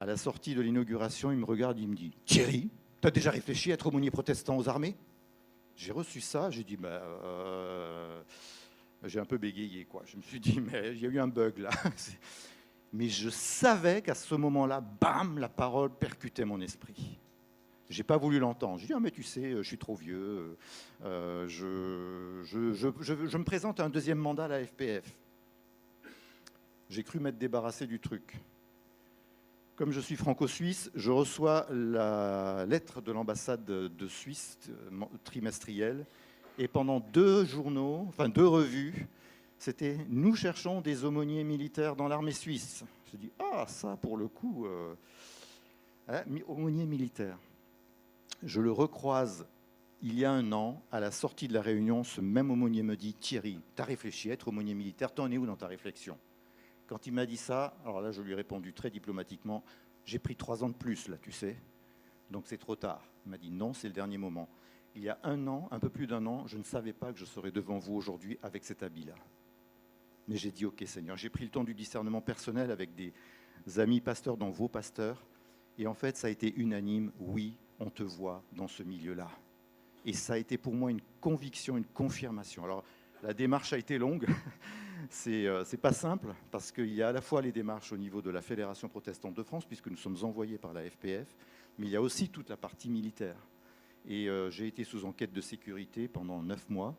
À la sortie de l'inauguration, il me regarde, il me dit « Thierry, tu as déjà réfléchi à être aumônier protestant aux armées ?» J'ai reçu ça, j'ai dit j'ai un peu bégayé, quoi. Je me suis dit « mais il y a eu un bug là ». Mais je savais qu'à ce moment-là, bam, la parole percutait mon esprit. J'ai pas voulu l'entendre. J'ai dit ah mais tu sais, je suis trop vieux. Je me présente à un deuxième mandat à la FPF. J'ai cru m'être débarrassé du truc. Comme je suis franco-suisse, je reçois la lettre de l'ambassade de Suisse trimestrielle. Et pendant deux journaux, enfin deux revues, c'était « Nous cherchons des aumôniers militaires dans l'armée suisse ». Je dis « Ah, ça, pour le coup, aumônier militaire ». Je le recroise il y a un an, à la sortie de la réunion, ce même aumônier me dit « Thierry, tu as réfléchi à être aumônier militaire, t'en es où dans ta réflexion ?» Quand il m'a dit ça, alors là, je lui ai répondu très diplomatiquement « J'ai pris 3 ans de plus, là, tu sais, donc c'est trop tard. » Il m'a dit « Non, c'est le dernier moment. » Il y a un an, un peu plus d'un an, je ne savais pas que je serais devant vous aujourd'hui avec cet habit-là. Mais j'ai dit « Ok, Seigneur ». J'ai pris le temps du discernement personnel avec des amis pasteurs, dont vos pasteurs. Et en fait, ça a été unanime. Oui, on te voit dans ce milieu-là. Et ça a été pour moi une conviction, une confirmation. Alors, la démarche a été longue. C'est pas simple, parce qu'il y a à la fois les démarches au niveau de la Fédération protestante de France, puisque nous sommes envoyés par la FPF, mais il y a aussi toute la partie militaire. Et j'ai été sous enquête de sécurité pendant 9 mois.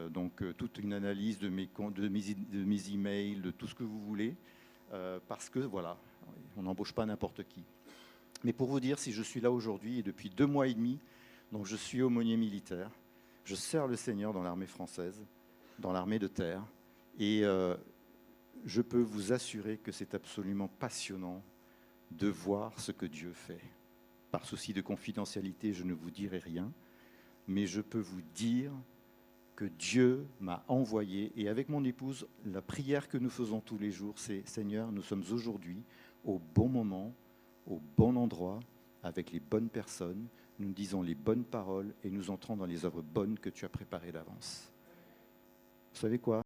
Donc toute une analyse de mes emails, de tout ce que vous voulez, parce que voilà, on n'embauche pas n'importe qui. Mais pour vous dire, si je suis là aujourd'hui, et depuis 2 mois et demi, donc je suis aumônier militaire, je sers le Seigneur dans l'armée française, dans l'armée de terre, et je peux vous assurer que c'est absolument passionnant de voir ce que Dieu fait. Par souci de confidentialité, je ne vous dirai rien, mais je peux vous dire que Dieu m'a envoyé, et avec mon épouse, la prière que nous faisons tous les jours, c'est « Seigneur, nous sommes aujourd'hui au bon moment, au bon endroit, avec les bonnes personnes, nous disons les bonnes paroles et nous entrons dans les œuvres bonnes que tu as préparées d'avance. » Vous savez quoi ?